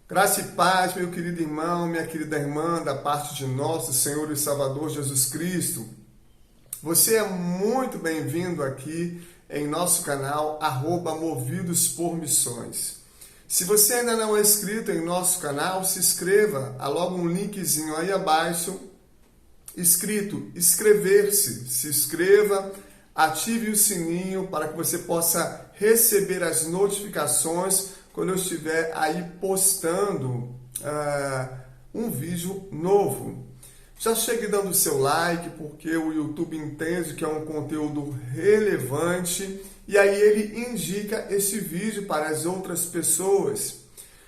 Graça e paz, meu querido irmão, minha querida irmã, da parte de nosso Senhor e Salvador Jesus Cristo. Você é muito bem-vindo aqui em nosso canal, @Movidos por Missões. Se você ainda não é inscrito em nosso canal, se inscreva. Há logo um linkzinho aí abaixo, escrito inscrever-se. Se inscreva, ative o sininho para que você possa receber as notificações quando eu estiver aí postando um vídeo novo. Já chegue dando seu like, porque o YouTube entende que é um conteúdo relevante e aí ele indica esse vídeo para as outras pessoas.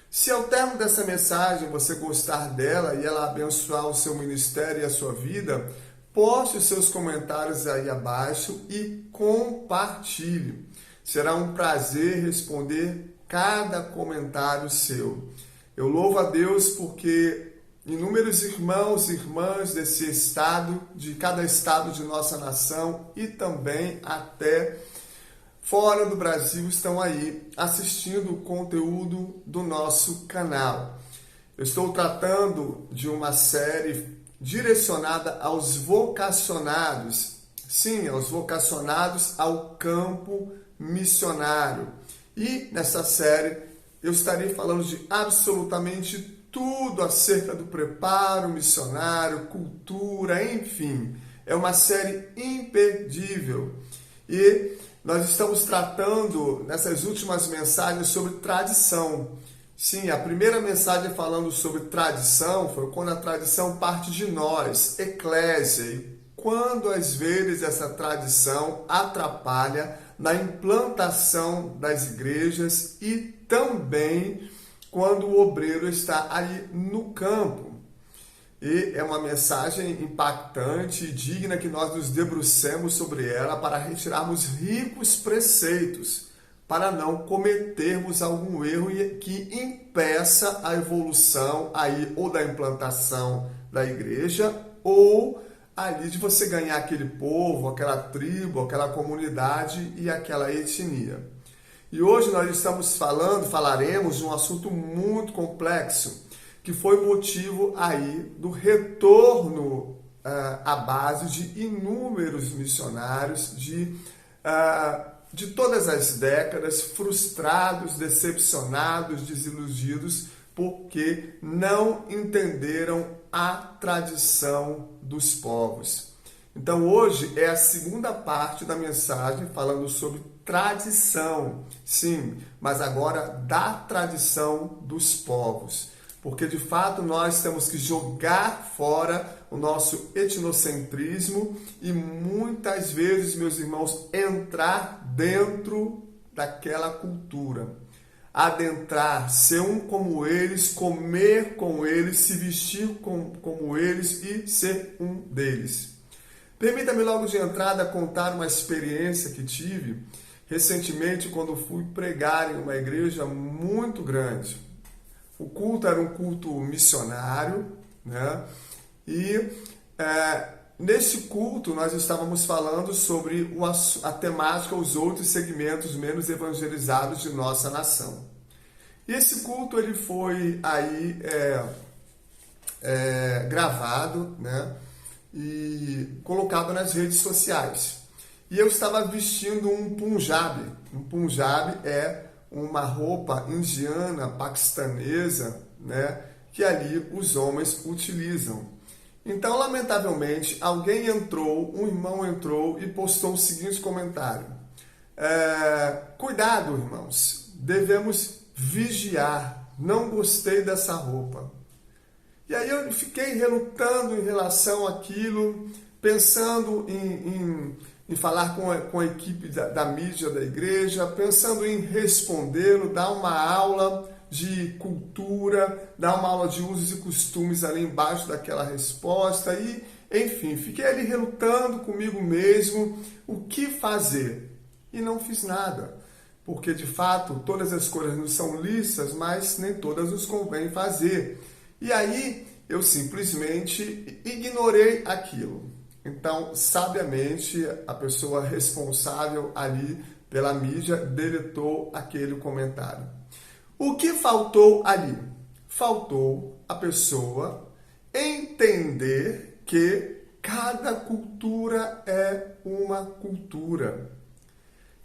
Se ao término dessa mensagem você gostar dela e ela abençoar o seu ministério e a sua vida, poste os seus comentários aí abaixo e compartilhe. Será um prazer responder cada comentário seu. Eu louvo a Deus porque inúmeros irmãos e irmãs desse estado, de cada estado de nossa nação e também até fora do Brasil estão aí assistindo o conteúdo do nosso canal. Eu estou tratando de uma série direcionada aos vocacionados. Sim, aos vocacionados ao campo missionário. E nessa série eu estarei falando de absolutamente tudo acerca do preparo missionário, cultura, enfim. É uma série imperdível. E nós estamos tratando nessas últimas mensagens sobre tradição. Sim, a primeira mensagem falando sobre tradição foi quando a tradição parte de nós, eclésia, e quando às vezes essa tradição atrapalha na implantação das igrejas e também quando o obreiro está ali no campo. E é uma mensagem impactante e digna que nós nos debrucemos sobre ela para retirarmos ricos preceitos, para não cometermos algum erro que impeça a evolução aí ou da implantação da igreja ou ali de você ganhar aquele povo, aquela tribo, aquela comunidade e aquela etnia. E hoje nós falaremos de um assunto muito complexo, que foi motivo aí do retorno à base de inúmeros missionários de todas as décadas, frustrados, decepcionados, desiludidos, porque não entenderam a tradição dos povos. Então hoje é a segunda parte da mensagem falando sobre tradição, sim, mas agora da tradição dos povos. Porque de fato nós temos que jogar fora o nosso etnocentrismo e muitas vezes, meus irmãos, entrar dentro daquela cultura. Adentrar, ser um como eles, comer com eles, se vestir como eles e ser um deles. Permita-me logo de entrada contar uma experiência que tive recentemente quando fui pregar em uma igreja muito grande. O culto era um culto missionário, né? E nesse culto nós estávamos falando sobre a temática, os outros segmentos menos evangelizados de nossa nação. E esse culto ele foi aí gravado, né? E colocado nas redes sociais. E eu estava vestindo um punjabi. Um punjabi é uma roupa indiana, paquistanesa, né, que ali os homens utilizam. Então, lamentavelmente, um irmão entrou e postou o seguinte comentário: cuidado, irmãos, devemos vigiar, não gostei dessa roupa. E aí eu fiquei relutando em relação àquilo, pensando em falar com a equipe da mídia da igreja, pensando em respondê-lo, dar uma aula de cultura, dar uma aula de usos e costumes ali embaixo daquela resposta e, enfim, fiquei ali relutando comigo mesmo o que fazer e não fiz nada, porque de fato todas as coisas não são lícitas, mas nem todas nos convém fazer. E aí eu simplesmente ignorei aquilo. Então, sabiamente, a pessoa responsável ali pela mídia deletou aquele comentário. O que faltou ali? faltou a pessoa entender que cada cultura é uma cultura.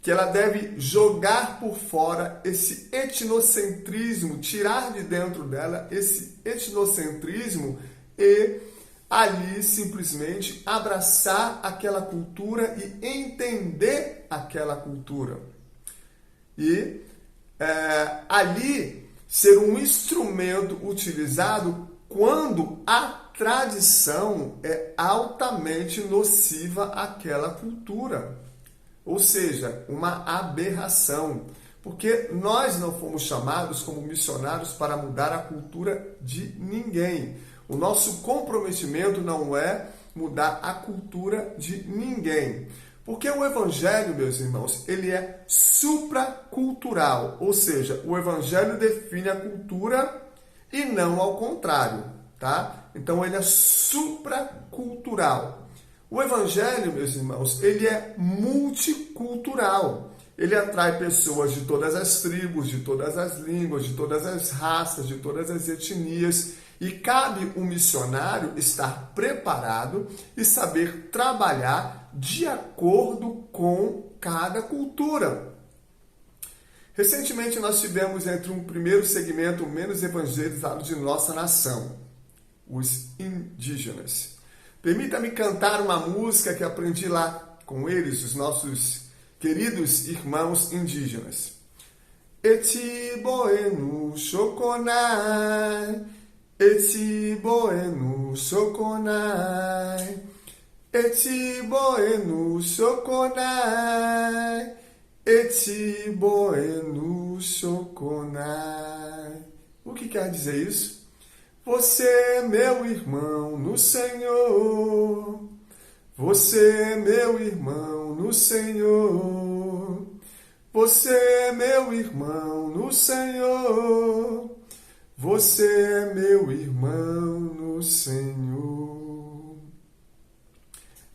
Que ela deve jogar por fora esse etnocentrismo, tirar de dentro dela esse etnocentrismo e ali simplesmente abraçar aquela cultura e entender aquela cultura. E ali ser um instrumento utilizado quando a tradição é altamente nociva àquela cultura. Ou seja, uma aberração. Porque nós não fomos chamados como missionários para mudar a cultura de ninguém. O nosso comprometimento não é mudar a cultura de ninguém. Porque o Evangelho, meus irmãos, ele é supracultural. Ou seja, o Evangelho define a cultura e não ao contrário. Tá? Então, ele é supracultural. O Evangelho, meus irmãos, ele é multicultural. Ele atrai pessoas de todas as tribos, de todas as línguas, de todas as raças, de todas as etnias. E cabe um missionário estar preparado e saber trabalhar de acordo com cada cultura. Recentemente nós tivemos entre um primeiro segmento menos evangelizado de nossa nação, os indígenas. Permita-me cantar uma música que aprendi lá com eles, os nossos queridos irmãos indígenas. Eti boenu choconai, eti boenu choconai, eti boenu choconai, eti boenu choconai. O que quer dizer isso? Você, meu irmão, no Senhor. Você, meu irmão, no Senhor. Você, meu irmão, no Senhor. Você, meu irmão, no Senhor.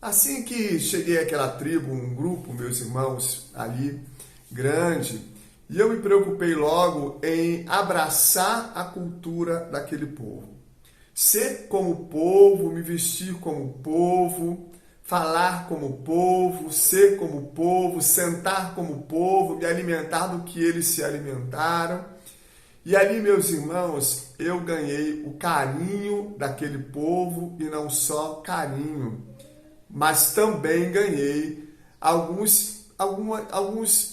Assim que cheguei àquela tribo, um grupo, meus irmãos, ali, grande, e eu me preocupei logo em abraçar a cultura daquele povo. Ser como povo, me vestir como povo, falar como povo, ser como povo, sentar como povo, me alimentar do que eles se alimentaram. E ali, meus irmãos, eu ganhei o carinho daquele povo e não só carinho, mas também ganhei alguns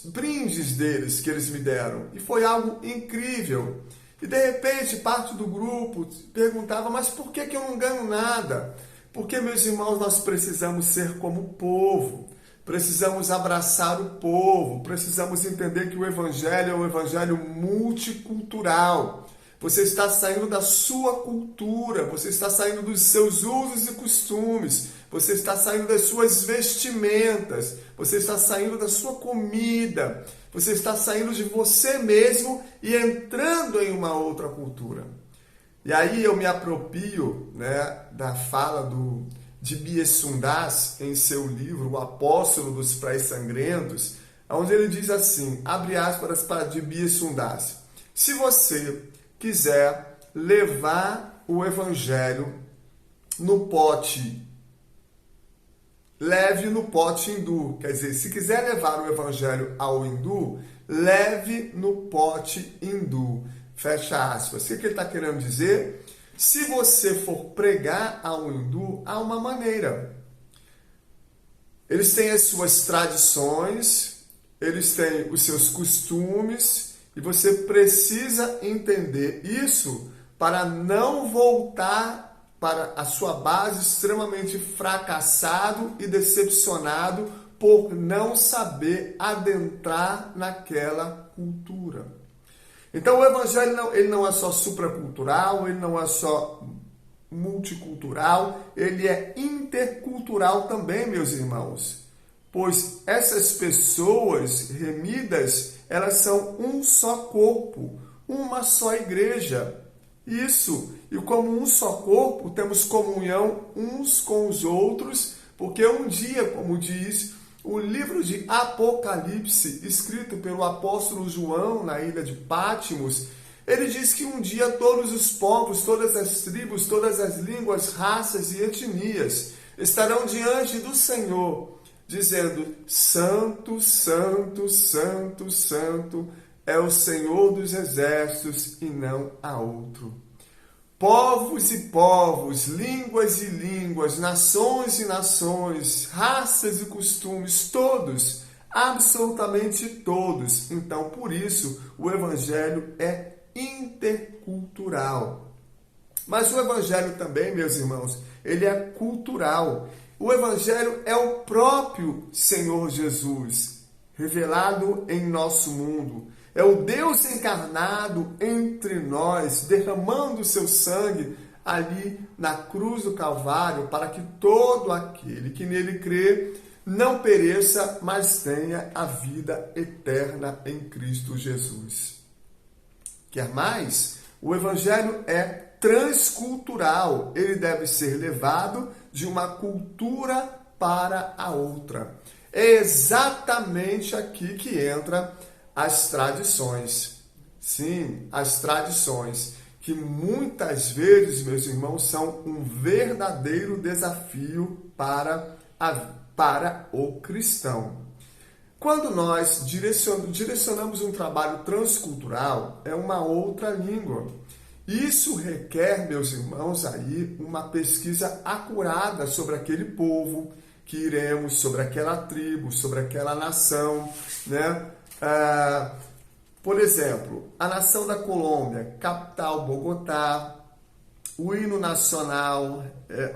brindes deles que eles me deram. E foi algo incrível. E de repente, parte do grupo perguntava, mas por que eu não ganho nada? Porque, meus irmãos, nós precisamos ser como povo. Precisamos abraçar o povo. Precisamos entender que o Evangelho é um Evangelho multicultural. Você está saindo da sua cultura, você está saindo dos seus usos e costumes, você está saindo das suas vestimentas, você está saindo da sua comida, você está saindo de você mesmo e entrando em uma outra cultura. E aí eu me aproprio, da fala de Bies Sundas em seu livro O Apóstolo dos Pés Sangrentos, onde ele diz assim, abre aspas para de Bies Sundas, se você quiser levar o Evangelho no pote, leve no pote hindu. Quer dizer, se quiser levar o Evangelho ao hindu, leve no pote hindu. Fecha aspas. O que ele está querendo dizer? Se você for pregar ao hindu, há uma maneira. Eles têm as suas tradições, eles têm os seus costumes, e você precisa entender isso para não voltar para a sua base extremamente fracassado e decepcionado por não saber adentrar naquela cultura. Então o Evangelho ele não é só supracultural, ele não é só multicultural, ele é intercultural também, meus irmãos. Pois essas pessoas remidas, elas são um só corpo, uma só igreja. Isso, e como um só corpo, temos comunhão uns com os outros, porque um dia, como diz o livro de Apocalipse, escrito pelo apóstolo João na ilha de Patmos, Ele diz que um dia todos os povos, todas as tribos, todas as línguas, raças e etnias estarão diante do Senhor, dizendo: Santo, Santo, Santo, Santo é o Senhor dos exércitos e não há outro. Povos e povos, línguas e línguas, nações e nações, raças e costumes, todos, absolutamente todos. Então, por isso, o Evangelho é intercultural. Mas o Evangelho também, meus irmãos, ele é cultural. O Evangelho é o próprio Senhor Jesus, revelado em nosso mundo. É o Deus encarnado entre nós, derramando o seu sangue ali na cruz do Calvário, para que todo aquele que nele crê não pereça, mas tenha a vida eterna em Cristo Jesus. Quer mais? O Evangelho é transcultural. Ele deve ser levado de uma cultura para a outra. É exatamente aqui que entra as tradições. Sim, as tradições, que muitas vezes, meus irmãos, são um verdadeiro desafio para o cristão. Quando nós direcionamos um trabalho transcultural, é uma outra língua. Isso requer, meus irmãos, aí uma pesquisa acurada sobre aquele povo que iremos, sobre aquela tribo, sobre aquela nação, né? Por exemplo, a nação da Colômbia, capital Bogotá, o hino nacional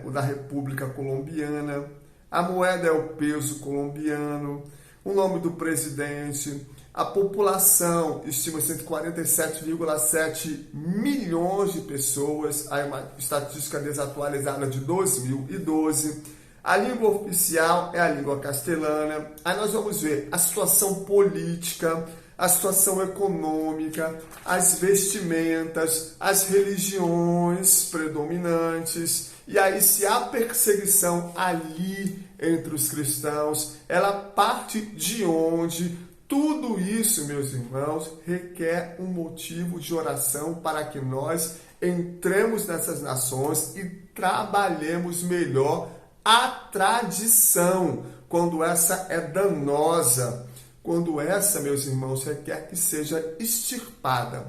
o da República Colombiana, a moeda é o peso colombiano, o nome do presidente, a população estima 147,7 milhões de pessoas, aí uma estatística desatualizada de 2012. A língua oficial é a língua castelhana. Aí nós vamos ver a situação política, a situação econômica, as vestimentas, as religiões predominantes. E aí, se há perseguição ali entre os cristãos, ela parte de onde? Tudo isso, meus irmãos, requer um motivo de oração para que nós entremos nessas nações e trabalhemos melhor a tradição, quando essa é danosa, quando essa, meus irmãos, requer que seja extirpada.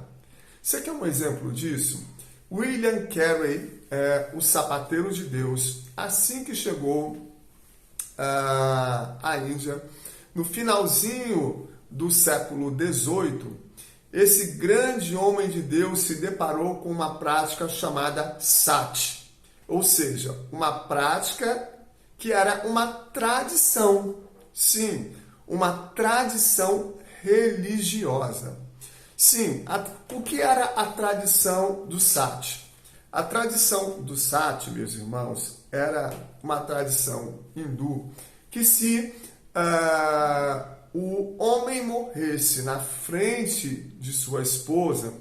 Você quer um exemplo disso? William Carey, o sapateiro de Deus, assim que chegou à Índia, no finalzinho do século XVIII, esse grande homem de Deus se deparou com uma prática chamada sati, ou seja, uma prática que era uma tradição, sim, uma tradição religiosa. Sim, o que era a tradição do sati? A tradição do sati, meus irmãos, era uma tradição hindu que se o homem morresse na frente de sua esposa,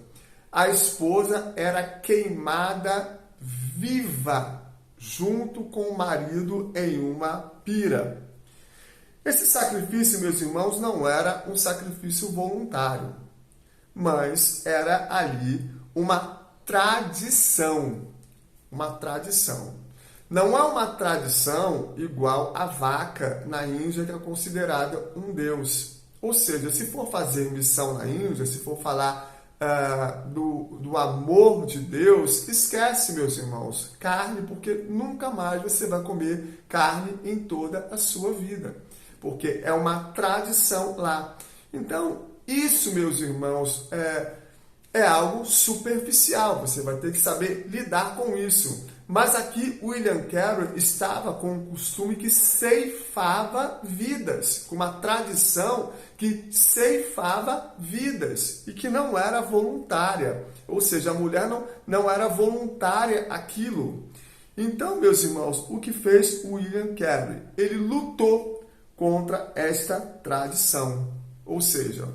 a esposa era queimada viva junto com o marido em uma pira. Esse sacrifício, meus irmãos, não era um sacrifício voluntário, mas era ali uma tradição. Uma tradição. Não é uma tradição igual a vaca na Índia, que é considerada um deus. Ou seja, se for fazer missão na Índia, se for falar do amor de Deus, esquece, meus irmãos, carne, porque nunca mais você vai comer carne em toda a sua vida, porque é uma tradição lá. Então, isso, meus irmãos, é algo superficial, você vai ter que saber lidar com isso. Mas aqui William Carey estava com um costume que ceifava vidas, com uma tradição que ceifava vidas e que não era voluntária. Ou seja, a mulher não era voluntária aquilo. Então, meus irmãos, o que fez William Carey? Ele lutou contra esta tradição. Ou seja,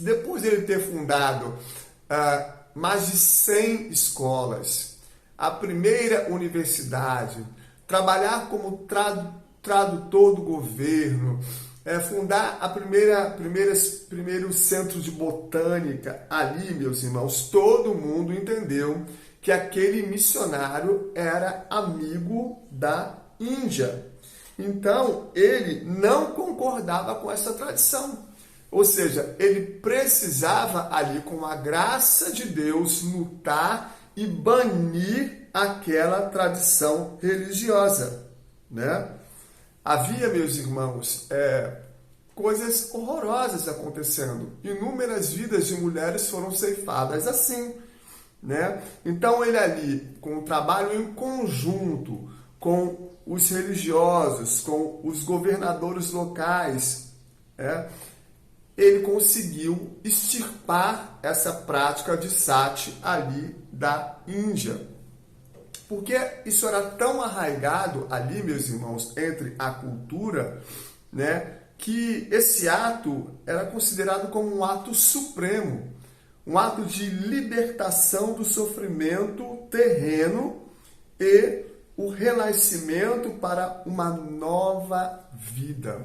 depois de ele ter fundado mais de 100 escolas, a primeira universidade, trabalhar como tradutor do governo, fundar primeiro centro de botânica ali, meus irmãos, todo mundo entendeu que aquele missionário era amigo da Índia. Então, ele não concordava com essa tradição. Ou seja, ele precisava ali, com a graça de Deus, lutar e banir aquela tradição religiosa, né? Havia, meus irmãos, coisas horrorosas acontecendo. Inúmeras vidas de mulheres foram ceifadas assim, né? Então ele ali, com o trabalho em conjunto com os religiosos, com os governadores locais, ele conseguiu extirpar essa prática de sati ali da Índia. Porque isso era tão arraigado ali, meus irmãos, entre a cultura, né, que esse ato era considerado como um ato supremo, um ato de libertação do sofrimento terreno e o renascimento para uma nova vida.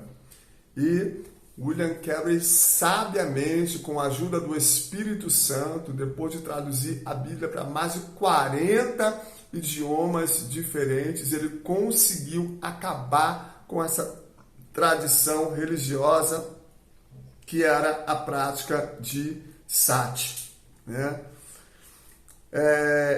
E William Carey, sabiamente, com a ajuda do Espírito Santo, depois de traduzir a Bíblia para mais de 40 idiomas diferentes, ele conseguiu acabar com essa tradição religiosa que era a prática de sati, né?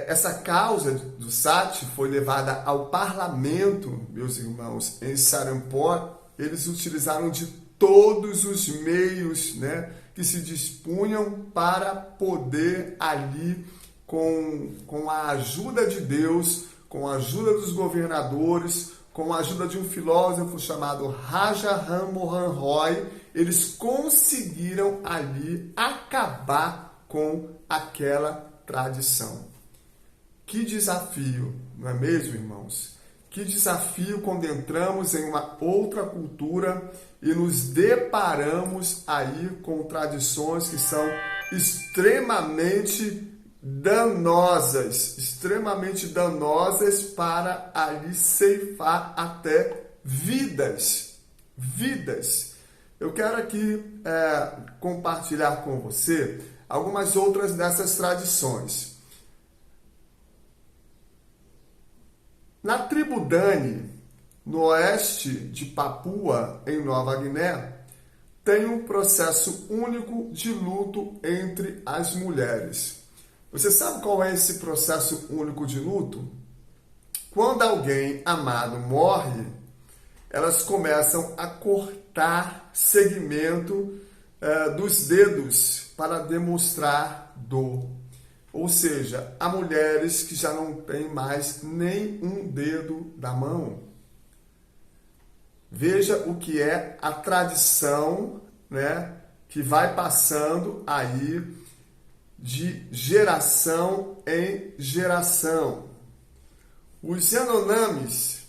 Essa causa do sati foi levada ao parlamento, meus irmãos, em Saranpur. Eles utilizaram de todos os meios, né, que se dispunham para poder ali, com a ajuda de Deus, com a ajuda dos governadores, com a ajuda de um filósofo chamado Raja Ram Mohan Roy, eles conseguiram ali acabar com aquela tradição. Que desafio, não é mesmo, irmãos? Que desafio quando entramos em uma outra cultura e nos deparamos aí com tradições que são extremamente danosas para ali ceifar até vidas. Eu quero aqui compartilhar com você algumas outras dessas tradições. Na tribo Dani, no oeste de Papua, em Nova Guiné, tem um processo único de luto entre as mulheres. Você sabe qual é esse processo único de luto? Quando alguém amado morre, elas começam a cortar segmento dos dedos para demonstrar dor. Ou seja, há mulheres que já não têm mais nem um dedo da mão. Veja o que é a tradição, né, que vai passando aí de geração em geração. Os Yanomamis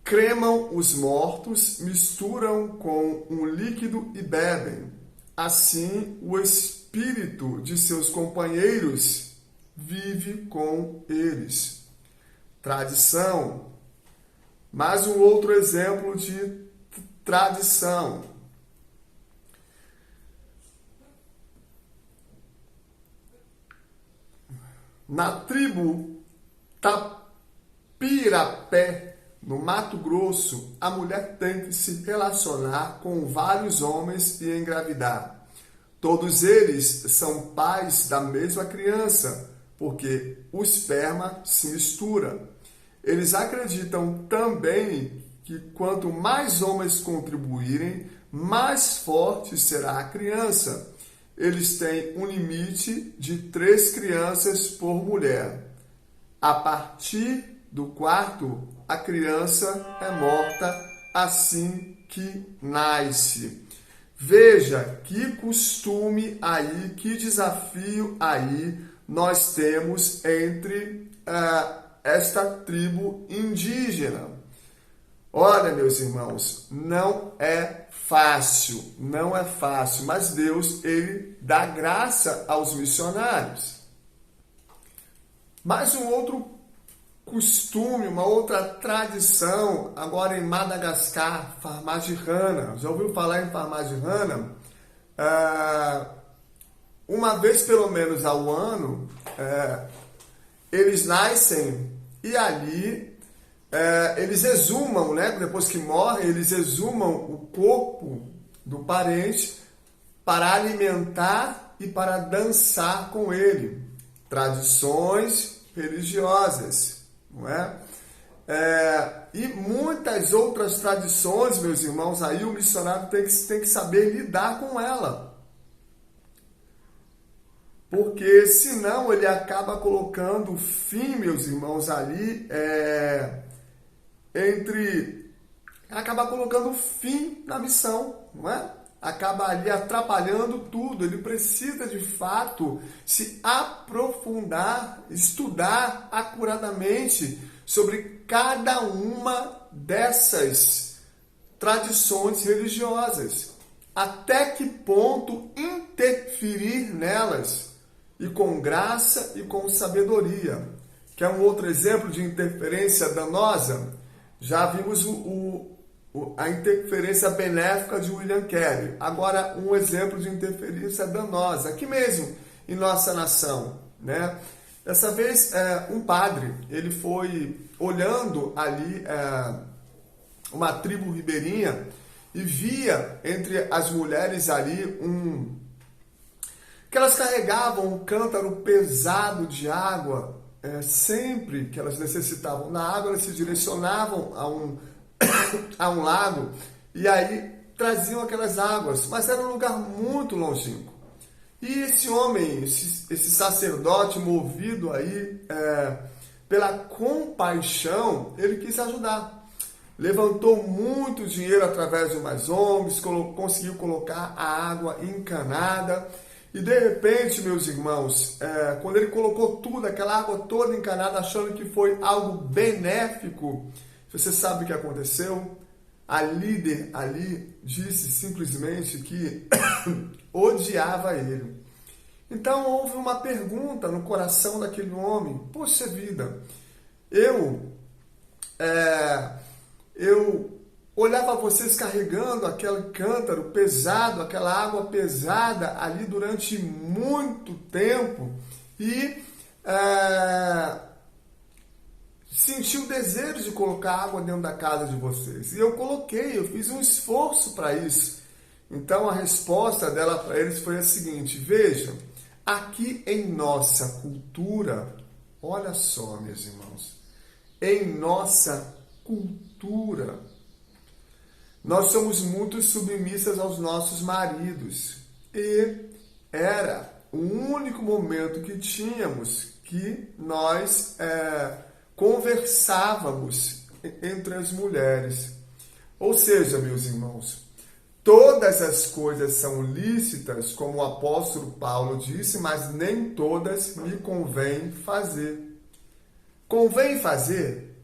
cremam os mortos, misturam com um líquido e bebem. Assim, o espírito de seus companheiros vive com eles. Tradição. Mais um outro exemplo de tradição. Na tribo Tapirapé, no Mato Grosso, a mulher tem que se relacionar com vários homens e engravidar. Todos eles são pais da mesma criança, porque o esperma se mistura. Eles acreditam também que quanto mais homens contribuírem, mais forte será a criança. Eles têm um limite de 3 crianças por mulher. A partir do 4º, a criança é morta assim que nasce. Veja que costume aí, que desafio aí nós temos entre esta tribo indígena. Olha, meus irmãos, não é fácil, mas Deus, ele dá graça aos missionários. Mais um outro costume, uma outra tradição, agora em Madagascar, Farmagirana. Já ouviu falar em Farmagirana? Uma vez pelo menos ao ano, eles nascem e ali eles exumam, né? Depois que morrem, eles exumam o corpo do parente para alimentar e para dançar com ele. Tradições religiosas, não é? E muitas outras tradições, meus irmãos, aí o missionário tem que saber lidar com ela. Porque senão ele acaba colocando fim, meus irmãos, ali acaba colocando fim na missão, não é? Acaba ali atrapalhando tudo. Ele precisa de fato se aprofundar, estudar acuradamente sobre cada uma dessas tradições religiosas. Até que ponto interferir nelas, e com graça e com sabedoria. Quer um outro exemplo de interferência danosa? Já vimos a interferência benéfica de William Carey. Agora, um exemplo de interferência danosa, aqui mesmo, em nossa nação, né? Dessa vez, um padre, ele foi olhando ali uma tribo ribeirinha e via entre as mulheres ali que elas carregavam um cântaro pesado de água. Sempre que elas necessitavam da água, elas se direcionavam a um lago e aí traziam aquelas águas, mas era um lugar muito longínquo. E esse homem, esse sacerdote movido aí pela compaixão, ele quis ajudar. Levantou muito dinheiro através de umas ONGs, conseguiu colocar a água encanada. E de repente, meus irmãos, quando ele colocou tudo, aquela água toda encanada, achando que foi algo benéfico, você sabe o que aconteceu? A líder ali disse simplesmente que odiava ele. Então houve uma pergunta no coração daquele homem: poxa vida, eu olhava vocês carregando aquele cântaro pesado, aquela água pesada ali durante muito tempo e senti o desejo de colocar água dentro da casa de vocês. E eu fiz um esforço para isso. Então a resposta dela para eles foi a seguinte: vejam, aqui em nossa cultura, olha só, meus irmãos, em nossa cultura, nós somos muito submissas aos nossos maridos. E era o único momento que tínhamos que nós conversávamos entre as mulheres. Ou seja, meus irmãos, todas as coisas são lícitas, como o apóstolo Paulo disse, mas nem todas me convém fazer. Convém fazer?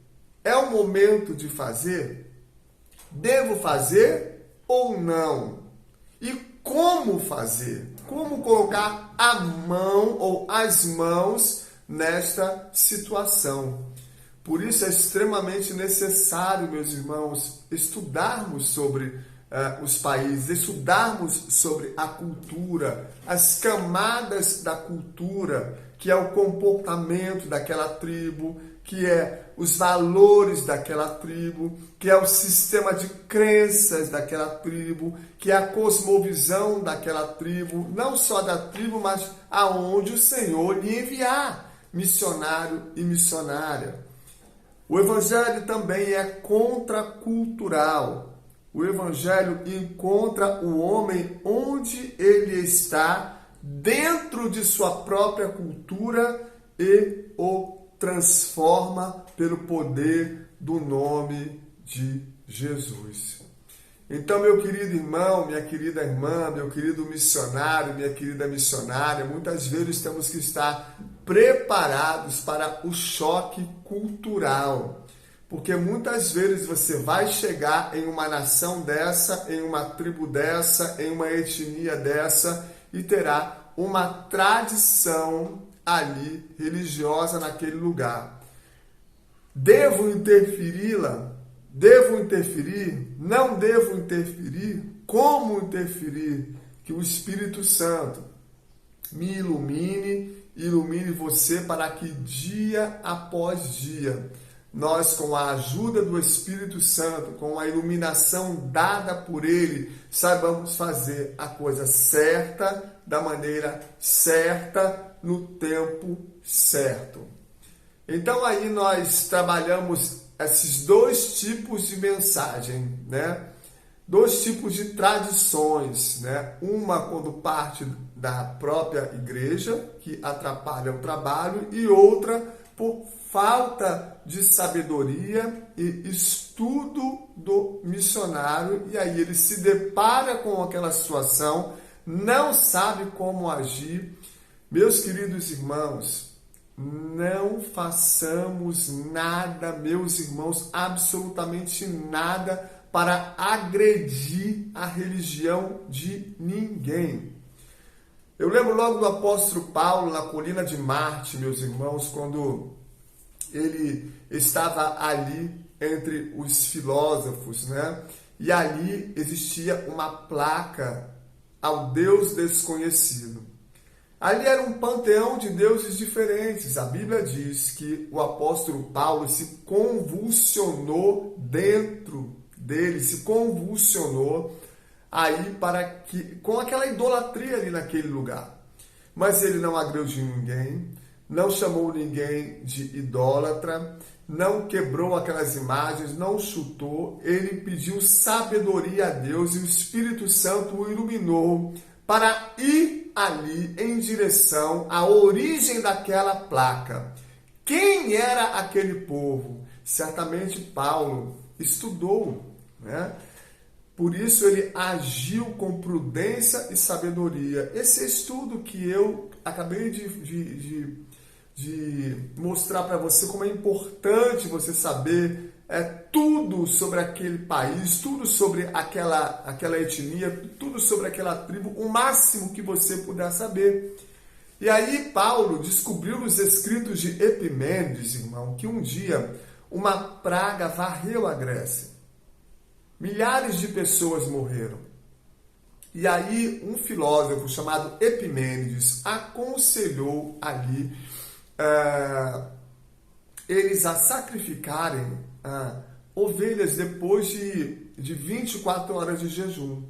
É o momento de fazer? Devo fazer ou não? E como fazer? Como colocar a mão ou as mãos nesta situação? Por isso é extremamente necessário, meus irmãos, estudarmos sobre os países, estudarmos sobre a cultura, as camadas da cultura, que é o comportamento daquela tribo, que é os valores daquela tribo, que é o sistema de crenças daquela tribo, que é a cosmovisão daquela tribo, não só da tribo, mas aonde o Senhor lhe enviar, missionário e missionária. O Evangelho também é contracultural. O Evangelho encontra o homem onde ele está, dentro de sua própria cultura, e o transforma pelo poder do nome de Jesus. Então, meu querido irmão, minha querida irmã, meu querido missionário, minha querida missionária, muitas vezes temos que estar preparados para o choque cultural. Porque muitas vezes você vai chegar em uma nação dessa, em uma tribo dessa, em uma etnia dessa e terá uma tradição ali religiosa naquele lugar. Devo interferi-la? Devo interferir? Não devo interferir? Como interferir? Que o Espírito Santo me ilumine você para que dia após dia nós, com a ajuda do Espírito Santo, com a iluminação dada por Ele, saibamos fazer a coisa certa, da maneira certa, no tempo certo. Então aí nós trabalhamos esses dois tipos de mensagem, né? Dois tipos de tradições, né? Uma quando parte da própria igreja, que atrapalha o trabalho, e outra por falta de sabedoria e estudo do missionário, e aí ele se depara com aquela situação, não sabe como agir. Meus queridos irmãos, não façamos nada, meus irmãos, absolutamente nada para agredir a religião de ninguém. Eu lembro logo do apóstolo Paulo na colina de Marte, meus irmãos, quando ele estava ali entre os filósofos, né? E ali existia uma placa ao Deus desconhecido. Ali era um panteão de deuses diferentes. A Bíblia diz que o apóstolo Paulo se convulsionou dentro dele, se convulsionou aí para que com aquela idolatria ali naquele lugar. Mas ele não agrediu ninguém, não chamou ninguém de idólatra, não quebrou aquelas imagens, não chutou, ele pediu sabedoria a Deus e o Espírito Santo o iluminou para ir ali em direção à origem daquela placa. Quem era aquele povo? Certamente Paulo estudou, né? Por isso ele agiu com prudência e sabedoria. Esse estudo que eu acabei de mostrar para você como é importante você saber tudo sobre aquele país, tudo sobre aquela etnia, tudo sobre aquela tribo, o máximo que você puder saber. E aí Paulo descobriu nos escritos de Epimênides, irmão, que um dia uma praga varreu a Grécia. Milhares de pessoas morreram. E aí um filósofo chamado Epimênides aconselhou ali eles a sacrificarem ovelhas depois de 24 horas de jejum.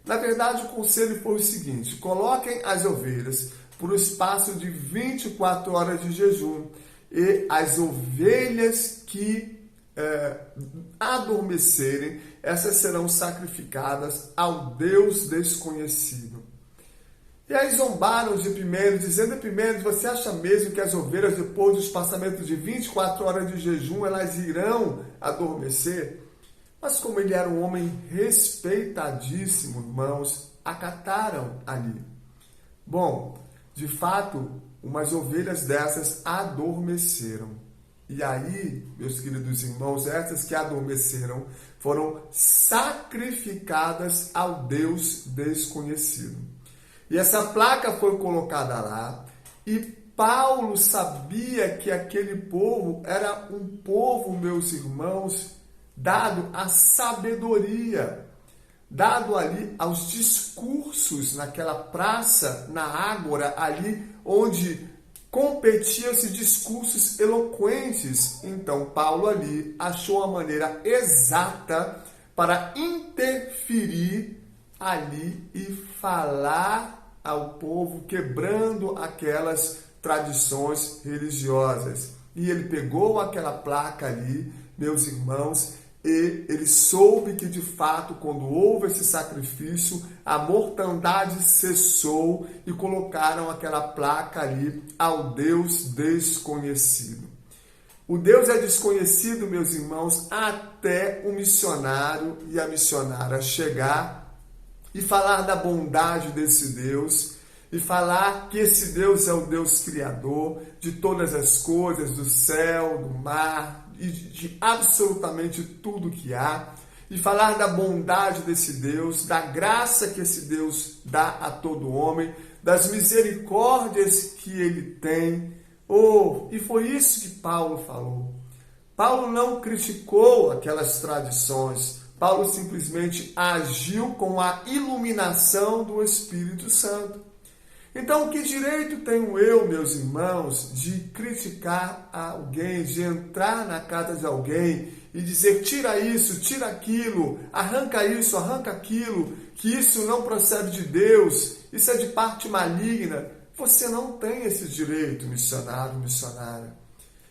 Na verdade, o conselho foi o seguinte: coloquem as ovelhas por um espaço de 24 horas de jejum, e as ovelhas que adormecerem, essas serão sacrificadas ao Deus desconhecido. E aí zombaram de Epimênides, dizendo: Epimênides, você acha mesmo que as ovelhas, depois do espaçamento de 24 horas de jejum, elas irão adormecer? Mas como ele era um homem respeitadíssimo, irmãos, acataram ali. Bom, de fato, umas ovelhas dessas adormeceram. E aí, meus queridos irmãos, essas que adormeceram foram sacrificadas ao Deus desconhecido. E essa placa foi colocada lá, e Paulo sabia que aquele povo era um povo, meus irmãos, dado à sabedoria, dado ali aos discursos naquela praça, na ágora, ali onde competiam-se discursos eloquentes. Então Paulo ali achou a maneira exata para interferir ali e falar ao povo, quebrando aquelas tradições religiosas. E ele pegou aquela placa ali, meus irmãos, e ele soube que de fato, quando houve esse sacrifício, a mortandade cessou, e colocaram aquela placa ali ao Deus desconhecido. O Deus é desconhecido, meus irmãos, até o missionário e a missionária chegar e falar da bondade desse Deus, e falar que esse Deus é o Deus criador de todas as coisas, do céu, do mar, e de absolutamente tudo que há, e falar da bondade desse Deus, da graça que esse Deus dá a todo homem, das misericórdias que ele tem. E foi isso que Paulo falou. Paulo não criticou aquelas tradições. Paulo simplesmente agiu com a iluminação do Espírito Santo. Então, que direito tenho eu, meus irmãos, de criticar alguém, de entrar na casa de alguém e dizer tira isso, tira aquilo, arranca isso, arranca aquilo, que isso não procede de Deus, isso é de parte maligna? Você não tem esse direito, missionário, missionária.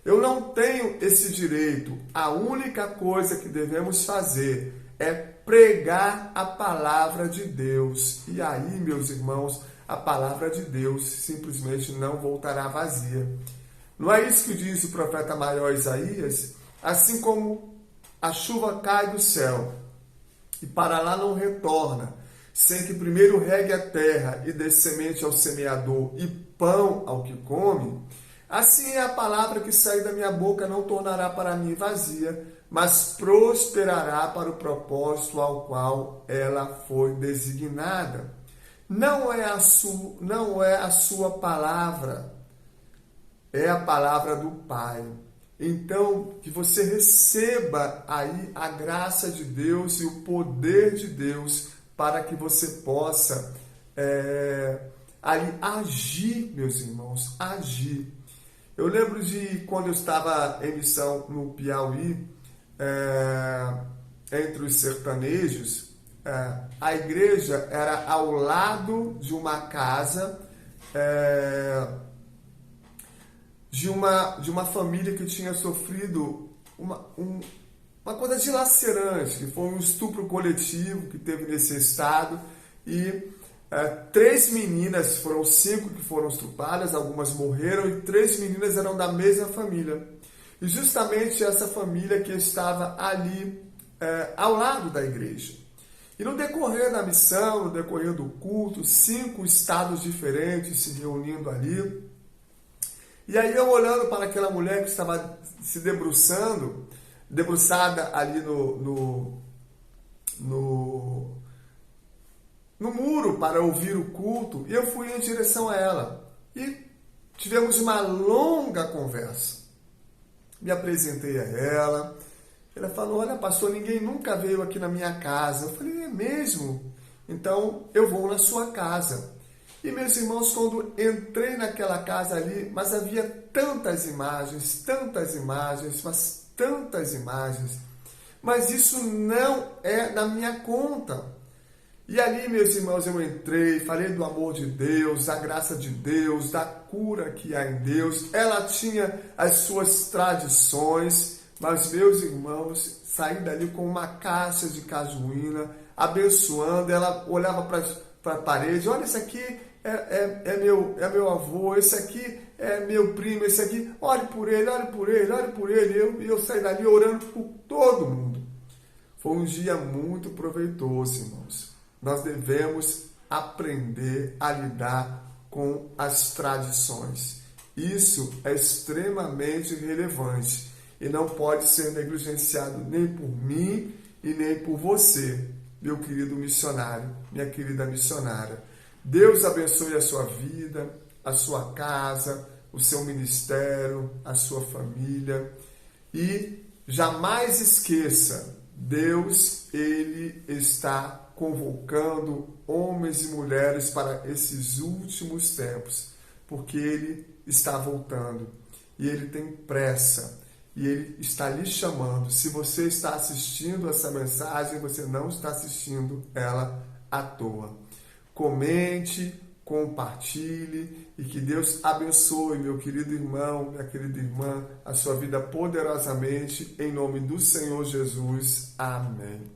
Eu não tenho esse direito. A única coisa que devemos fazer é pregar a palavra de Deus. E aí, meus irmãos, a palavra de Deus simplesmente não voltará vazia. Não é isso que diz o profeta maior Isaías? Assim como a chuva cai do céu e para lá não retorna, sem que primeiro regue a terra e dê semente ao semeador e pão ao que come, assim é a palavra que sai da minha boca, não tornará para mim vazia, mas prosperará para o propósito ao qual ela foi designada. Não é a sua palavra, é a palavra do Pai. Então, que você receba aí a graça de Deus e o poder de Deus para que você possa ali agir, meus irmãos, agir. Eu lembro de quando eu estava em missão no Piauí, entre os sertanejos, a igreja era ao lado de uma casa de uma família que tinha sofrido uma coisa dilacerante, que foi um estupro coletivo que teve nesse estado, e 3 meninas, foram 5 que foram estupradas, algumas morreram, e 3 meninas eram da mesma família. E justamente essa família que estava ali ao lado da igreja. E no decorrer da missão, no decorrer do culto, 5 estados diferentes se reunindo ali. E aí eu olhando para aquela mulher que estava se debruçada ali no muro para ouvir o culto, e eu fui em direção a ela. E tivemos uma longa conversa. Me apresentei a ela. Ela falou, olha pastor, ninguém nunca veio aqui na minha casa. Eu falei, é mesmo? Então eu vou na sua casa. E meus irmãos, quando entrei naquela casa ali, mas havia tantas imagens, mas isso não é da minha conta. E ali, meus irmãos, eu entrei, falei do amor de Deus, da graça de Deus, da cura que há em Deus. Ela tinha as suas tradições, mas, meus irmãos, saí dali com uma caixa de cajuína, abençoando. Ela olhava para a parede, olha, isso aqui é meu avô, esse aqui é meu primo, esse aqui, ore por ele. E eu saí dali orando por todo mundo. Foi um dia muito proveitoso, irmãos. Nós devemos aprender a lidar com as tradições. Isso é extremamente relevante e não pode ser negligenciado nem por mim e nem por você, meu querido missionário, minha querida missionária. Deus abençoe a sua vida, a sua casa, o seu ministério, a sua família. E jamais esqueça, Deus, Ele está convocando homens e mulheres para esses últimos tempos, porque Ele está voltando e Ele tem pressa e Ele está lhe chamando. Se você está assistindo essa mensagem, você não está assistindo ela à toa. Comente, compartilhe e que Deus abençoe, meu querido irmão, minha querida irmã, a sua vida poderosamente, em nome do Senhor Jesus. Amém.